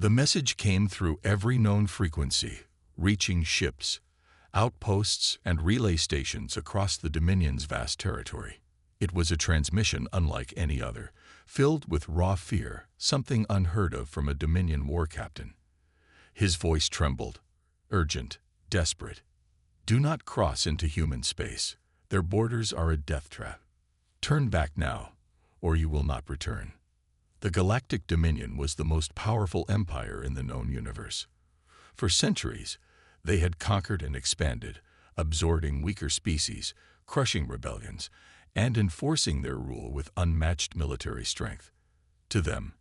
The message came through every known frequency, reaching ships, outposts, and relay stations across the Dominion's vast territory. It was a transmission unlike any other, filled with raw fear, something unheard of from a Dominion war captain. His voice trembled, urgent, desperate. "Do not cross into human space. Their borders are a death trap. Turn back now, or you will not return." The Galactic Dominion was the most powerful empire in the known universe. For centuries, they had conquered and expanded, absorbing weaker species, crushing rebellions, and enforcing their rule with unmatched military strength. To them,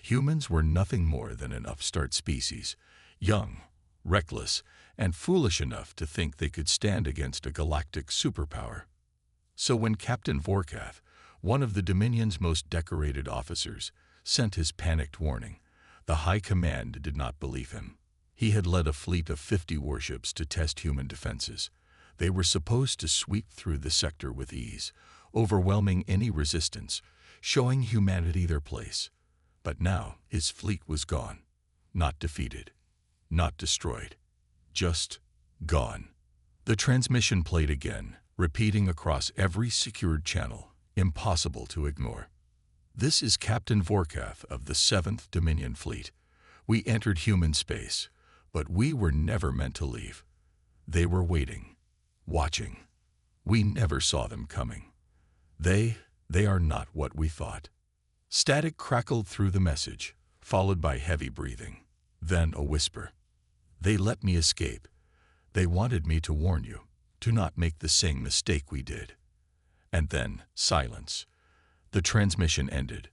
humans were nothing more than an upstart species, young, reckless, and foolish enough to think they could stand against a galactic superpower. So when Captain Vorkath, one of the Dominion's most decorated officers, sent his panicked warning, the High Command did not believe him. He had led a fleet of 50 warships to test human defenses. They were supposed to sweep through the sector with ease, overwhelming any resistance, showing humanity their place. But now his fleet was gone, not defeated, not destroyed, just gone. The transmission played again, repeating across every secured channel, impossible to ignore. "This is Captain Vorkath of the 7th Dominion Fleet. We entered human space, but we were never meant to leave. They were waiting, watching. We never saw them coming. They are not what we thought." Static crackled through the message, followed by heavy breathing. Then a whisper. "They let me escape. They wanted me to warn you, to not make the same mistake we did." And then silence. The transmission ended.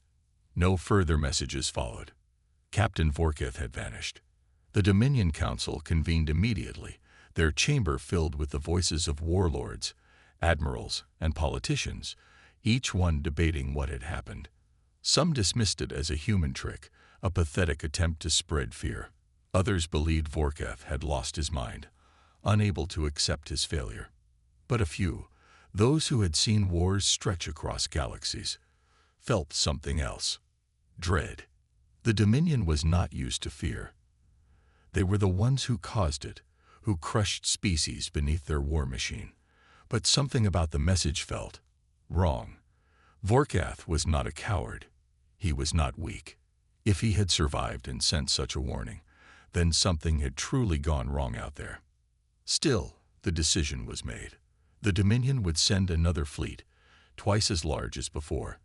No further messages followed. Captain Vorkath had vanished. The Dominion Council convened immediately, their chamber filled with the voices of warlords, admirals, and politicians, each one debating what had happened. Some dismissed it as a human trick, a pathetic attempt to spread fear. Others believed Vorkath had lost his mind, unable to accept his failure. But a few, those who had seen wars stretch across galaxies, felt something else. Dread. The Dominion was not used to fear. They were the ones who caused it, who crushed species beneath their war machine. But something about the message felt wrong. Vorkath was not a coward. He was not weak. If he had survived and sent such a warning, then something had truly gone wrong out there. Still, the decision was made. The Dominion would send another fleet, twice as large as before.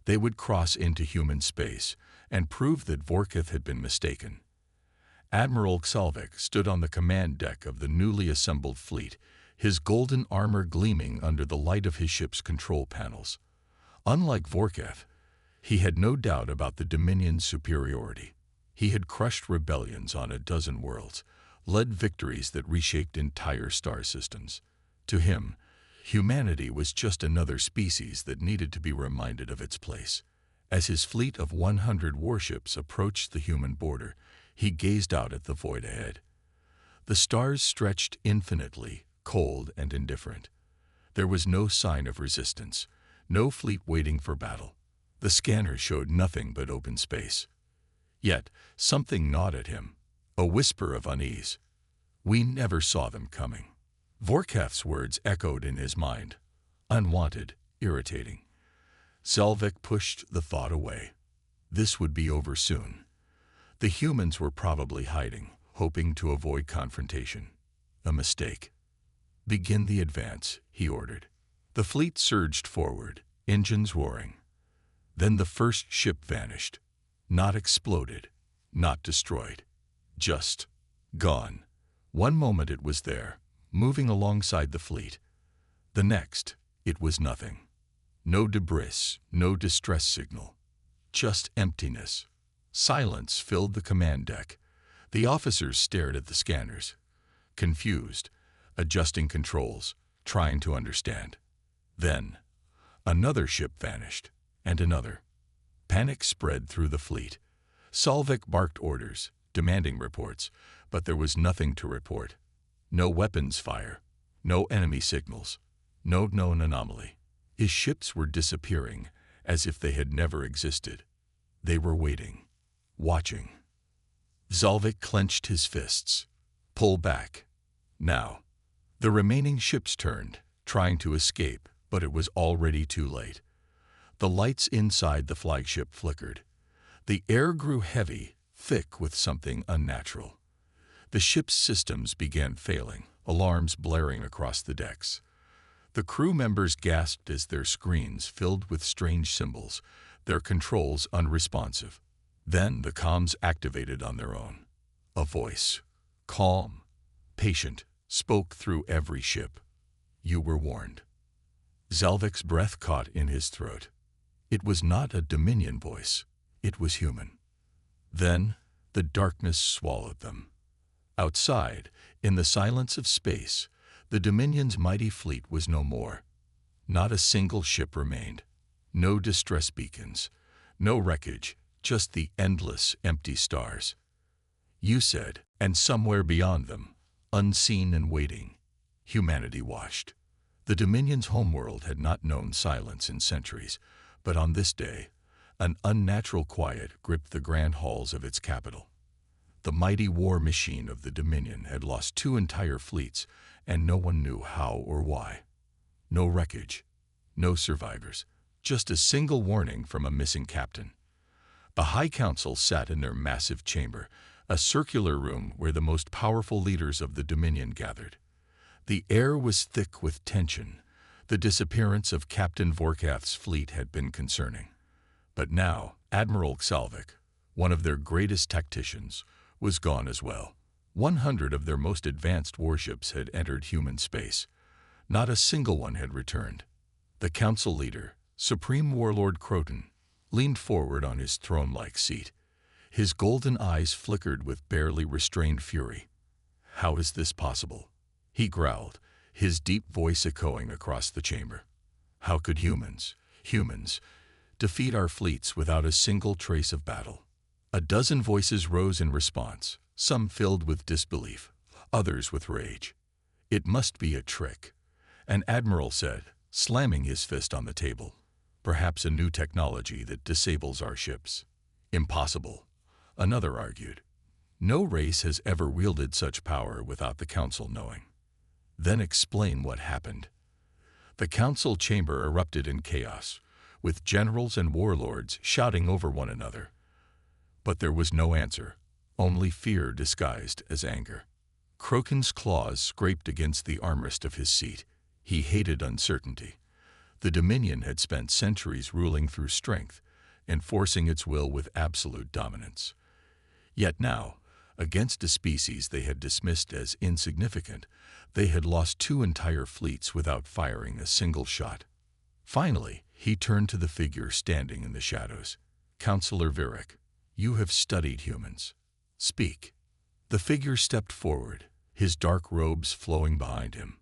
They would cross into human space and prove that Vorkath had been mistaken. Admiral Xalvik stood on the command deck of the newly assembled fleet, his golden armor gleaming under the light of his ship's control panels. Unlike Vorkath, he had no doubt about the Dominion's superiority. He had crushed rebellions on a dozen worlds, led victories that reshaped entire star systems. To him, humanity was just another species that needed to be reminded of its place. As his fleet of 100 warships approached the human border, he gazed out at the void ahead. The stars stretched infinitely, cold and indifferent. There was no sign of resistance, no fleet waiting for battle. The scanner showed nothing but open space. Yet, something gnawed at him, a whisper of unease. "We never saw them coming." Vorkath's words echoed in his mind, unwanted, irritating. Xalvik pushed the thought away. This would be over soon. The humans were probably hiding, hoping to avoid confrontation. A mistake. "Begin the advance," he ordered. The fleet surged forward, engines roaring. Then the first ship vanished. Not exploded, not destroyed. Just gone. One moment it was there, moving alongside the fleet. The next, it was nothing. No debris, no distress signal. Just emptiness. Silence filled the command deck. The officers stared at the scanners, confused, adjusting controls, trying to understand. Then, another ship vanished, and another. Panic spread through the fleet. Xalvik barked orders, demanding reports, but there was nothing to report. No weapons fire, no enemy signals, no known anomaly. His ships were disappearing, as if they had never existed. They were waiting, watching. Zalvik clenched his fists. Pull back. Now. The remaining ships turned, trying to escape, but it was already too late. The lights inside the flagship flickered. The air grew heavy, thick with something unnatural. The ship's systems began failing, alarms blaring across the decks. The crew members gasped as their screens filled with strange symbols, their controls unresponsive. Then the comms activated on their own. A voice, calm, patient, spoke through every ship. You were warned. Zalvik's breath caught in his throat. It was not a Dominion voice. It was human. Then the darkness swallowed them. Outside, in the silence of space, the Dominion's mighty fleet was no more. Not a single ship remained. No distress beacons. No wreckage. Just the endless, empty stars. You said, and somewhere beyond them, unseen and waiting, humanity watched. The Dominion's homeworld had not known silence in centuries, but on this day, an unnatural quiet gripped the grand halls of its capital. The mighty war machine of the Dominion had lost 2 entire fleets, and no one knew how or why. No wreckage, no survivors, just a single warning from a missing captain. The High Council sat in their massive chamber, a circular room where the most powerful leaders of the Dominion gathered. The air was thick with tension. The disappearance of Captain Vorkath's fleet had been concerning. But now, Admiral Xalvik, one of their greatest tacticians, was gone as well. 100 of their most advanced warships had entered human space. Not a single one had returned. The council leader, Supreme Warlord Croton, leaned forward on his throne-like seat. His golden eyes flickered with barely restrained fury. How is this possible? He growled, his deep voice echoing across the chamber. How could humans, defeat our fleets without a single trace of battle? A dozen voices rose in response, some filled with disbelief, others with rage. It must be a trick, an admiral said, slamming his fist on the table. Perhaps a new technology that disables our ships. Impossible, another argued. No race has ever wielded such power without the council knowing. Then explain what happened. The council chamber erupted in chaos, with generals and warlords shouting over one another. But there was no answer, only fear disguised as anger. Croton's claws scraped against the armrest of his seat. He hated uncertainty. The Dominion had spent centuries ruling through strength, enforcing its will with absolute dominance. Yet now, against a species they had dismissed as insignificant, they had lost 2 entire fleets without firing a single shot. Finally, he turned to the figure standing in the shadows. Counselor Virik, you have studied humans. Speak. The figure stepped forward, his dark robes flowing behind him.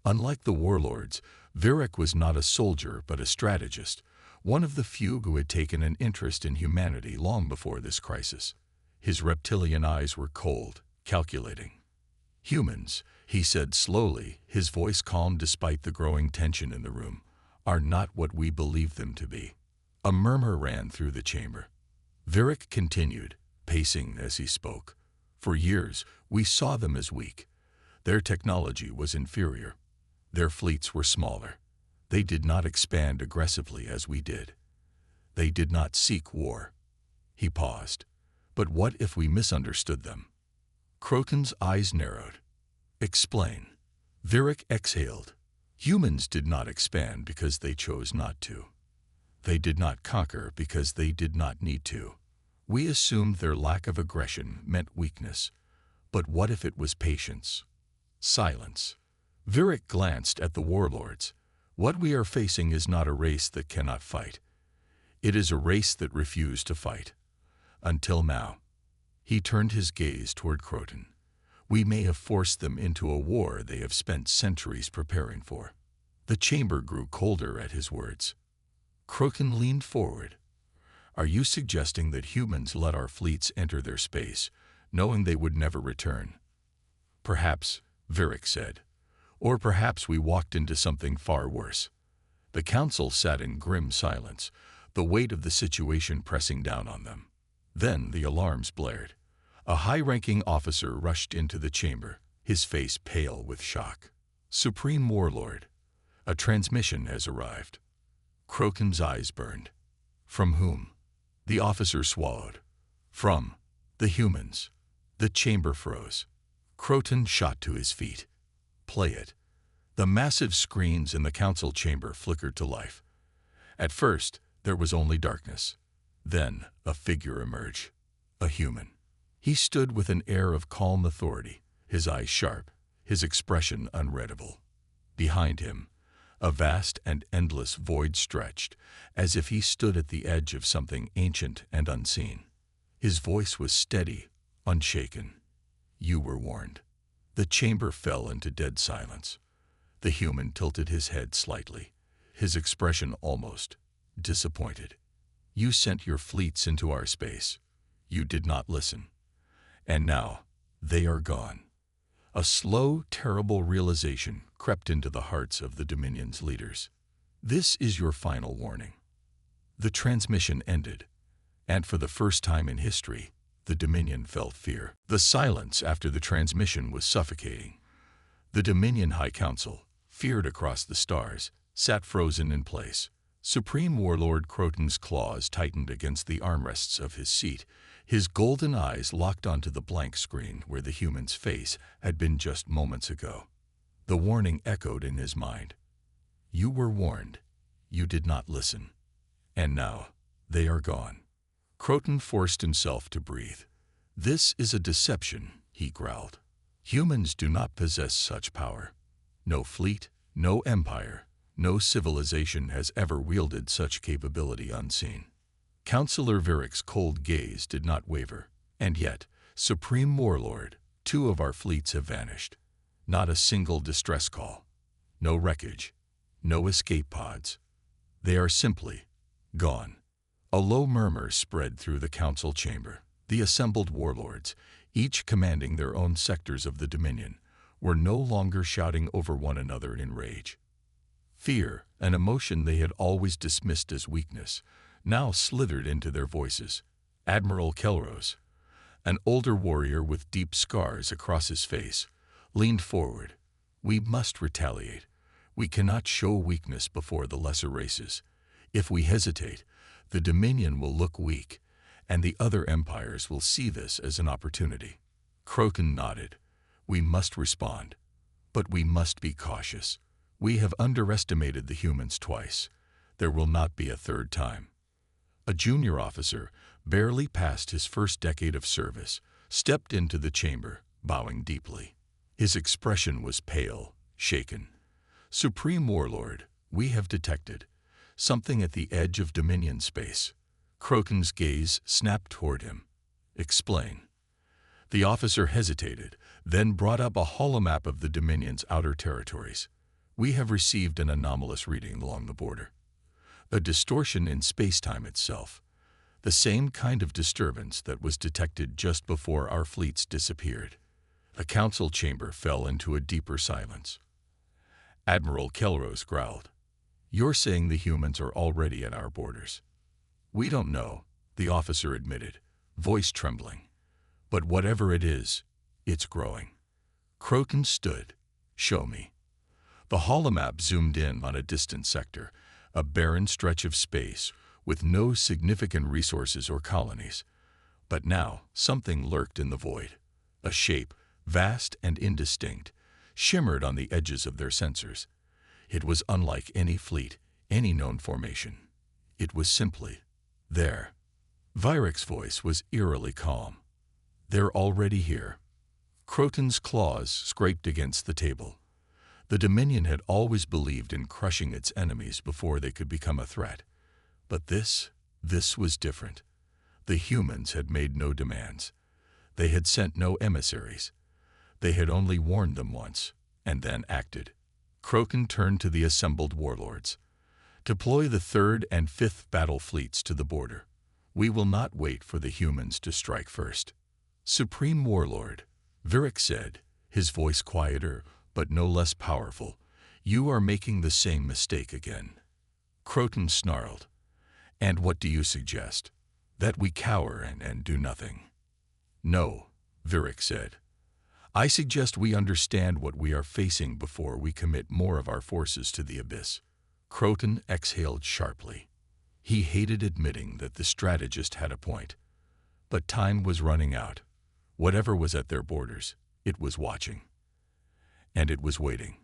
Unlike the warlords, Virik was not a soldier but a strategist, one of the few who had taken an interest in humanity long before this crisis. His reptilian eyes were cold, calculating. Humans, he said slowly, his voice calm despite the growing tension in the room, are not what we believe them to be. A murmur ran through the chamber. Virik continued, pacing as he spoke. For years, we saw them as weak. Their technology was inferior. Their fleets were smaller. They did not expand aggressively as we did. They did not seek war. He paused. But what if we misunderstood them? Croton's eyes narrowed. Explain. Virik exhaled. Humans did not expand because they chose not to. They did not conquer because they did not need to. We assumed their lack of aggression meant weakness. But what if it was patience? Silence. Virik glanced at the warlords. What we are facing is not a race that cannot fight. It is a race that refused to fight. Until now. He turned his gaze toward Croton. We may have forced them into a war they have spent centuries preparing for. The chamber grew colder at his words. Croton leaned forward. Are you suggesting that humans let our fleets enter their space, knowing they would never return? Perhaps, Virik said. Or perhaps we walked into something far worse. The council sat in grim silence, the weight of the situation pressing down on them. Then the alarms blared. A high-ranking officer rushed into the chamber, his face pale with shock. Supreme Warlord, a transmission has arrived. Croton's eyes burned. From whom? The officer swallowed. From the humans. The chamber froze. Croton shot to his feet. Play it. The massive screens in the council chamber flickered to life. At first, there was only darkness. Then, a figure emerged. A human. He stood with an air of calm authority, his eyes sharp, his expression unreadable. Behind him, a vast and endless void stretched, as if he stood at the edge of something ancient and unseen. His voice was steady, unshaken. You were warned. The chamber fell into dead silence. The human tilted his head slightly, his expression almost disappointed. You sent your fleets into our space. You did not listen. And now, they are gone. A slow, terrible realization crept into the hearts of the Dominion's leaders. This is your final warning. The transmission ended, and for the first time in history, the Dominion felt fear. The silence after the transmission was suffocating. The Dominion High Council, feared across the stars, sat frozen in place. Supreme Warlord Croton's claws tightened against the armrests of his seat, his golden eyes locked onto the blank screen where the human's face had been just moments ago. The warning echoed in his mind. You were warned. You did not listen. And now, they are gone. Croton forced himself to breathe. This is a deception, he growled. Humans do not possess such power. No fleet, no empire, no civilization has ever wielded such capability unseen. Councillor Viric's cold gaze did not waver. And yet, Supreme Warlord, 2 of our fleets have vanished. Not a single distress call. No wreckage. No escape pods. They are simply gone. A low murmur spread through the council chamber. The assembled warlords, each commanding their own sectors of the Dominion, were no longer shouting over one another in rage. Fear, an emotion they had always dismissed as weakness, now slithered into their voices. Admiral Kelrose, an older warrior with deep scars across his face, leaned forward. We must retaliate. We cannot show weakness before the lesser races. If we hesitate, the Dominion will look weak, and the other empires will see this as an opportunity. Croton nodded. We must respond, but we must be cautious. We have underestimated the humans twice. There will not be a third time. A junior officer, barely past his first decade of service, stepped into the chamber, bowing deeply. His expression was pale, shaken. Supreme Warlord, we have detected something at the edge of Dominion space. Croton's gaze snapped toward him. Explain. The officer hesitated, then brought up a holomap of the Dominion's outer territories. We have received an anomalous reading along the border. A distortion in space-time itself. The same kind of disturbance that was detected just before our fleets disappeared. The council chamber fell into a deeper silence. Admiral Kelrose growled. You're saying the humans are already at our borders. We don't know, the officer admitted, voice trembling. But whatever it is, it's growing. Croton stood. Show me. The holomap zoomed in on a distant sector, a barren stretch of space with no significant resources or colonies. But now something lurked in the void. A shape, vast and indistinct, shimmered on the edges of their sensors. It was unlike any fleet, any known formation. It was simply there. Viric's voice was eerily calm. They're already here. Croton's claws scraped against the table. The Dominion had always believed in crushing its enemies before they could become a threat. But this was different. The humans had made no demands. They had sent no emissaries. They had only warned them once, and then acted. Croton turned to the assembled warlords. Deploy the 3rd and 5th battle fleets to the border. We will not wait for the humans to strike first. Supreme Warlord, Viric said, his voice quieter but no less powerful, you are making the same mistake again. Croton snarled. And what do you suggest? That we cower and do nothing? No, Virik said. I suggest we understand what we are facing before we commit more of our forces to the abyss. Croton exhaled sharply. He hated admitting that the strategist had a point. But time was running out. Whatever was at their borders, it was watching. And it was waiting.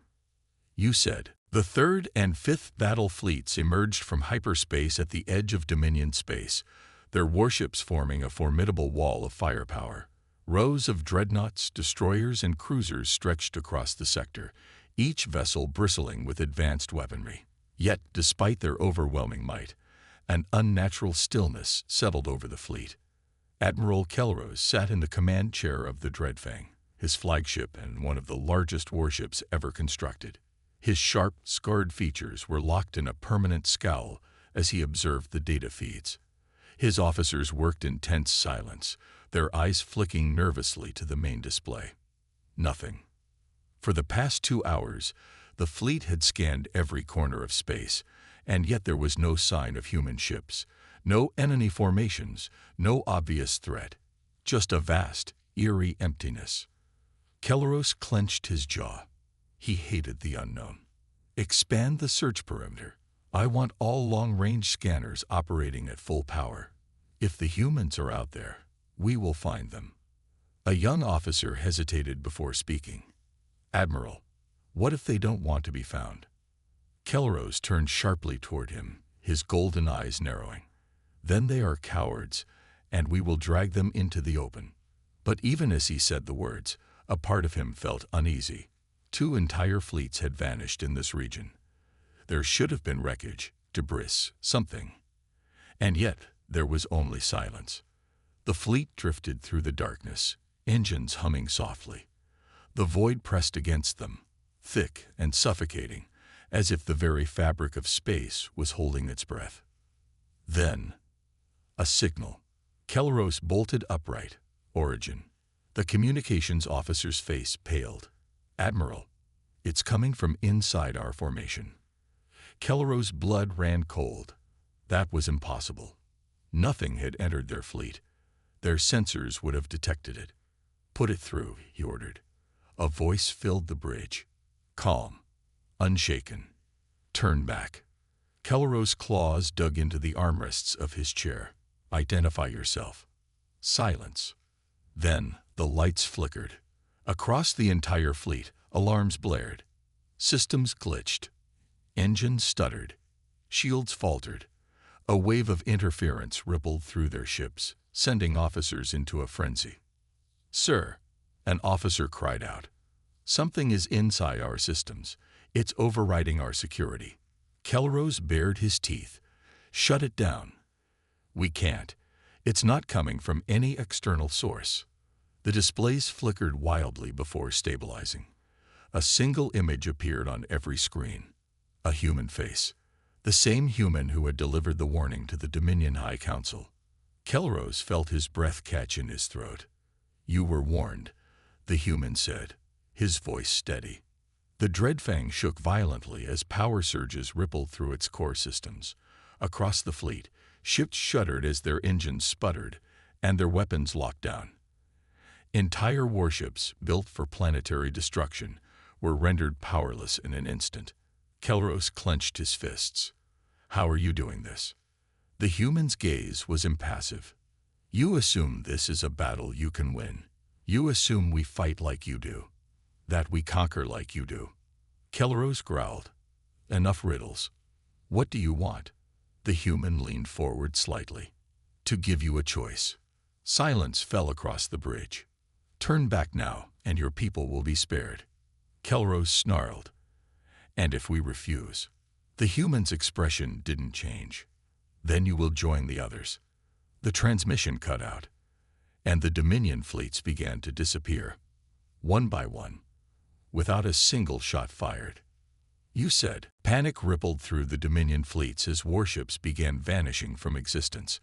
You said. The third and fifth battle fleets emerged from hyperspace at the edge of Dominion space, their warships forming a formidable wall of firepower. Rows of dreadnoughts, destroyers, and cruisers stretched across the sector, each vessel bristling with advanced weaponry. Yet, despite their overwhelming might, an unnatural stillness settled over the fleet. Admiral Kelrose sat in the command chair of the Dreadfang, his flagship and one of the largest warships ever constructed. His sharp, scarred features were locked in a permanent scowl as he observed the data feeds. His officers worked in tense silence, their eyes flicking nervously to the main display. Nothing. For the past 2 hours, the fleet had scanned every corner of space, and yet there was no sign of human ships, no enemy formations, no obvious threat, just a vast, eerie emptiness. Kelros clenched his jaw. He hated the unknown. Expand the search perimeter. I want all long-range scanners operating at full power. If the humans are out there, we will find them. A young officer hesitated before speaking. Admiral, what if they don't want to be found? Kelros turned sharply toward him, his golden eyes narrowing. Then they are cowards, and we will drag them into the open. But even as he said the words, a part of him felt uneasy. 2 entire fleets had vanished in this region. There should have been wreckage, debris, something. And yet, there was only silence. The fleet drifted through the darkness, engines humming softly. The void pressed against them, thick and suffocating, as if the very fabric of space was holding its breath. Then, a signal. Kelros bolted upright. Origin. The communications officer's face paled. Admiral, it's coming from inside our formation. Kelros' blood ran cold. That was impossible. Nothing had entered their fleet. Their sensors would have detected it. Put it through, he ordered. A voice filled the bridge. Calm. Unshaken. Turn back. Kelros' claws dug into the armrests of his chair. Identify yourself. Silence. Then the lights flickered. Across the entire fleet, alarms blared. Systems glitched. Engines stuttered. Shields faltered. A wave of interference rippled through their ships, sending officers into a frenzy. Sir, an officer cried out. Something is inside our systems. It's overriding our security. Kelros bared his teeth. Shut it down. We can't. It's not coming from any external source. The displays flickered wildly before stabilizing. A single image appeared on every screen. A human face. The same human who had delivered the warning to the Dominion High Council. Kelros felt his breath catch in his throat. You were warned, the human said, his voice steady. The Dreadfang shook violently as power surges rippled through its core systems. Across the fleet, ships shuddered as their engines sputtered and their weapons locked down. Entire warships, built for planetary destruction, were rendered powerless in an instant. Kelros clenched his fists. How are you doing this? The human's gaze was impassive. You assume this is a battle you can win. You assume we fight like you do. That we conquer like you do. Kelros growled. Enough riddles. What do you want? The human leaned forward slightly. To give you a choice. Silence fell across the bridge. Turn back now, and your people will be spared. Kelros snarled. And if we refuse? The human's expression didn't change. Then you will join the others. The transmission cut out, and the Dominion fleets began to disappear, one by one, without a single shot fired. You said. Panic rippled through the Dominion fleets as warships began vanishing from existence.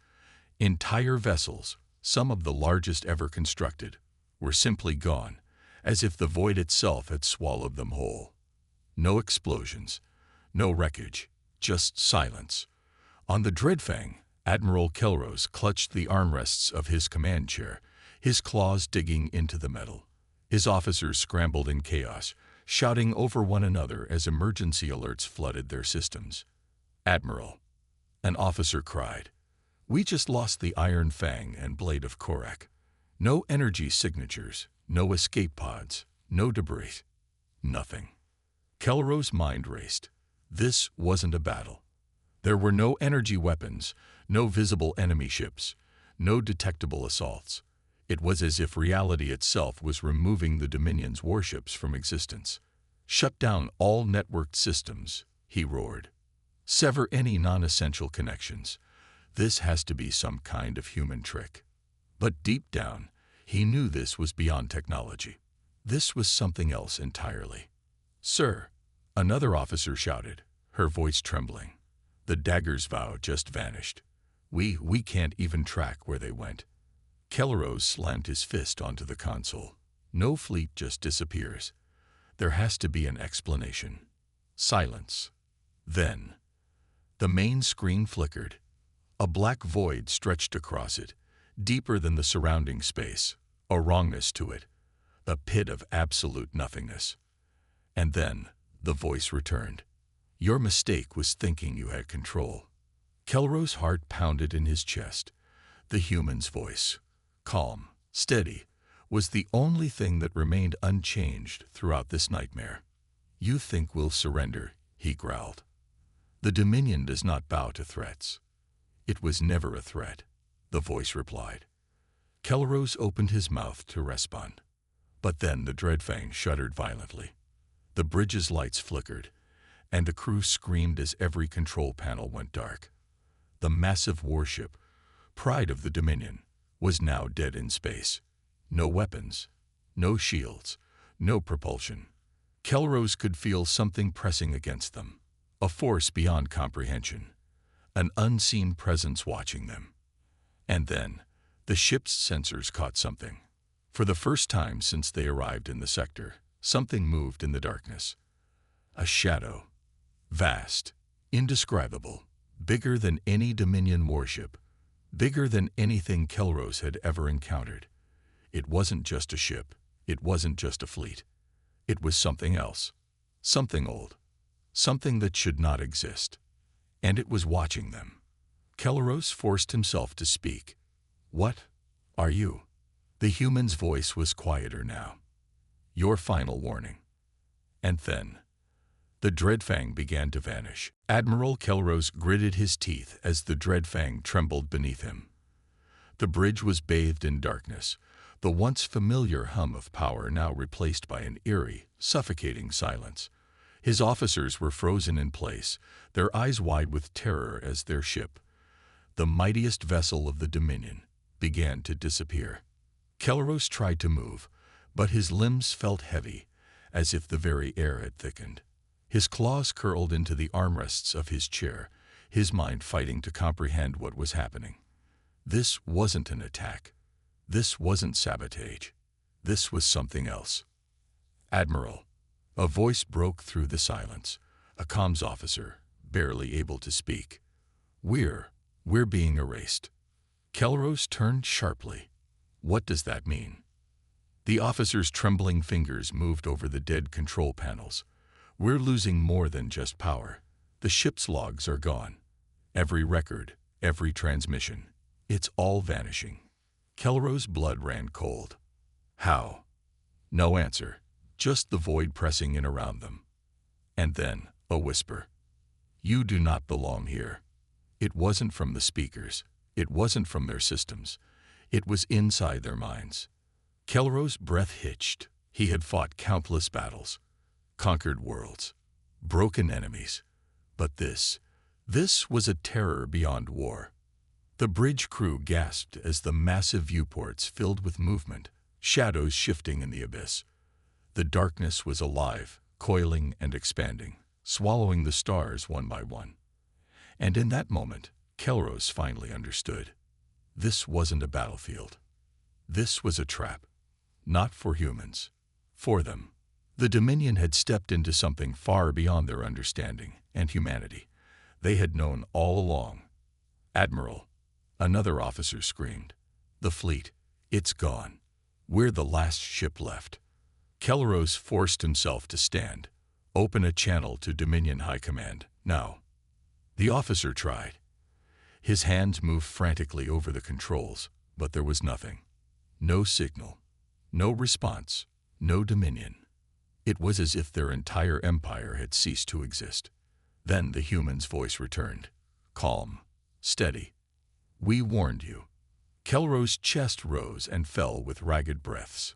Entire vessels, some of the largest ever constructed, were simply gone, as if the void itself had swallowed them whole. No explosions, no wreckage, just silence. On the Dreadfang, Admiral Kelros clutched the armrests of his command chair, his claws digging into the metal. His officers scrambled in chaos, shouting over one another as emergency alerts flooded their systems. "Admiral," an officer cried, "we just lost the Iron Fang and Blade of Korak. No energy signatures, no escape pods, no debris. Nothing." Kelro's mind raced. This wasn't a battle. There were no energy weapons, no visible enemy ships, no detectable assaults. It was as if reality itself was removing the Dominion's warships from existence. "Shut down all networked systems," he roared. "Sever any non-essential connections. This has to be some kind of human trick." But deep down, he knew this was beyond technology. This was something else entirely. "Sir," another officer shouted, her voice trembling. "The Dagger's vow just vanished. We can't even track where they went." Kelro slammed his fist onto the console. "No fleet just disappears. There has to be an explanation." Silence. Then, the main screen flickered. A black void stretched across it, deeper than the surrounding space, a wrongness to it, a pit of absolute nothingness. And then, the voice returned. "Your mistake was thinking you had control." Kelro's heart pounded in his chest. The human's voice, calm, steady, was the only thing that remained unchanged throughout this nightmare. "You think we'll surrender," he growled. "The Dominion does not bow to threats." "It was never a threat," the voice replied. Kelros opened his mouth to respond. But then the Dreadfang shuddered violently. The bridge's lights flickered, and the crew screamed as every control panel went dark. The massive warship, pride of the Dominion, was now dead in space. No weapons, no shields, no propulsion. Kelros could feel something pressing against them, a force beyond comprehension, an unseen presence watching them. And then, the ship's sensors caught something. For the first time since they arrived in the sector, something moved in the darkness. A shadow, vast, indescribable, bigger than any Dominion warship, bigger than anything Kelros had ever encountered. It wasn't just a ship, it wasn't just a fleet. It was something else, something old, something that should not exist. And it was watching them. Kelros forced himself to speak. "What are you?" The human's voice was quieter now. "Your final warning." And then, the Dreadfang began to vanish. Admiral Kelros gritted his teeth as the Dreadfang trembled beneath him. The bridge was bathed in darkness, the once familiar hum of power now replaced by an eerie, suffocating silence. His officers were frozen in place, their eyes wide with terror as their ship, the mightiest vessel of the Dominion, began to disappear. Kelros tried to move, but his limbs felt heavy, as if the very air had thickened. His claws curled into the armrests of his chair, his mind fighting to comprehend what was happening. This wasn't an attack. This wasn't sabotage. This was something else. "Admiral," a voice broke through the silence, a comms officer, barely able to speak. We're being erased." Kelros turned sharply. "What does that mean?" The officer's trembling fingers moved over the dead control panels. "We're losing more than just power. The ship's logs are gone. Every record, every transmission. It's all vanishing." Kelros' blood ran cold. "How?" No answer, just the void pressing in around them. And then, a whisper. "You do not belong here." It wasn't from the speakers. It wasn't from their systems. It was inside their minds. Kelros' breath hitched. He had fought countless battles, conquered worlds, broken enemies. But this was a terror beyond war. The bridge crew gasped as the massive viewports filled with movement, shadows shifting in the abyss. The darkness was alive, coiling and expanding, swallowing the stars one by one. And in that moment, Kelros finally understood. This wasn't a battlefield. This was a trap. Not for humans. For them. The Dominion had stepped into something far beyond their understanding and humanity. They had known all along. "Admiral," another officer screamed. "The fleet. It's gone. We're the last ship left. Kelleros forced himself to stand. Open a channel to Dominion High Command, now. The officer tried. His hands moved frantically over the controls, but there was nothing. No signal. No response. No Dominion. It was as if their entire empire had ceased to exist. Then the human's voice returned. Calm. Steady. We warned you. Kelleros' chest rose and fell with ragged breaths.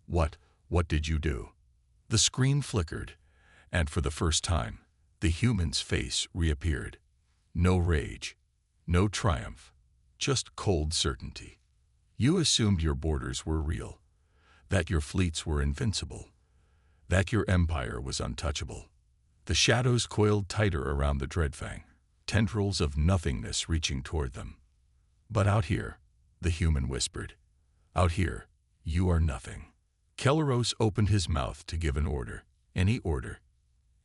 What did you do? The screen flickered, and for the first time, the human's face reappeared. No rage. No triumph. Just cold certainty. You assumed your borders were real, that your fleets were invincible, that your empire was untouchable. The shadows coiled tighter around the Dreadfang, tendrils of nothingness reaching toward them. But out here, the human whispered, out here, you are nothing. Kelleros opened his mouth to give an order, any order.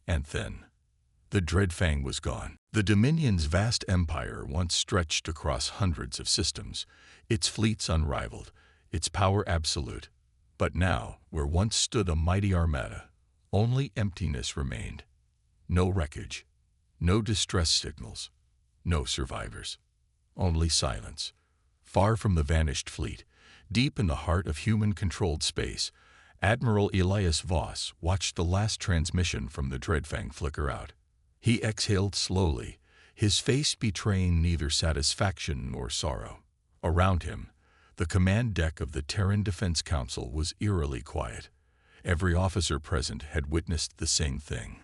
And then, the Dreadfang was gone. The Dominion's vast empire once stretched across hundreds of systems, its fleets unrivaled, its power absolute. But now, where once stood a mighty armada, only emptiness remained. No wreckage, no distress signals, no survivors. Only silence. Far from the vanished fleet, deep in the heart of human-controlled space, Admiral Elias Voss watched the last transmission from the Dreadfang flicker out. He exhaled slowly, his face betraying neither satisfaction nor sorrow. Around him, the command deck of the Terran Defense Council was eerily quiet. Every officer present had witnessed the same thing.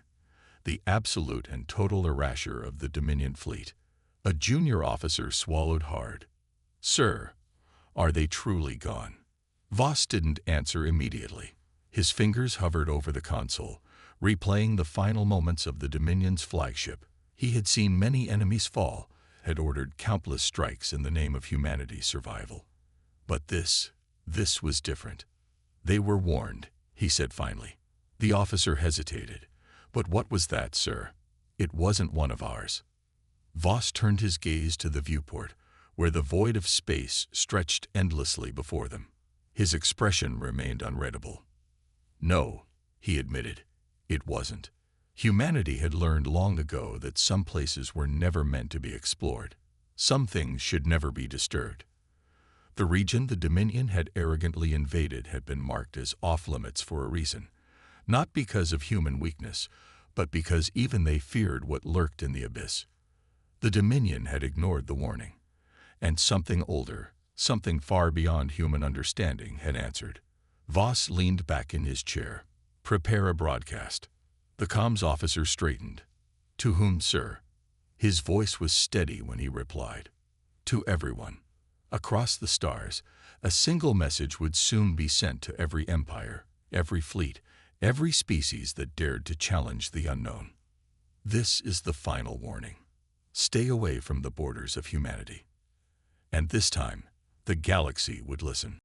The absolute and total erasure of the Dominion fleet. A junior officer swallowed hard. Sir, are they truly gone? Voss didn't answer immediately. His fingers hovered over the console, replaying the final moments of the Dominion's flagship. He had seen many enemies fall, had ordered countless strikes in the name of humanity's survival. But this was different. They were warned, he said finally. The officer hesitated. But what was that, sir? It wasn't one of ours. Voss turned his gaze to the viewport, where the void of space stretched endlessly before them. His expression remained unreadable. No, he admitted, it wasn't. Humanity had learned long ago that some places were never meant to be explored. Some things should never be disturbed. The region the Dominion had arrogantly invaded had been marked as off-limits for a reason, not because of human weakness, but because even they feared what lurked in the abyss. The Dominion had ignored the warning, and something older, something far beyond human understanding, had answered. Voss leaned back in his chair. Prepare a broadcast. The comms officer straightened. To whom, sir? His voice was steady when he replied. To everyone. Across the stars, a single message would soon be sent to every empire, every fleet, every species that dared to challenge the unknown. This is the final warning. Stay away from the borders of humanity. And this time, the galaxy would listen.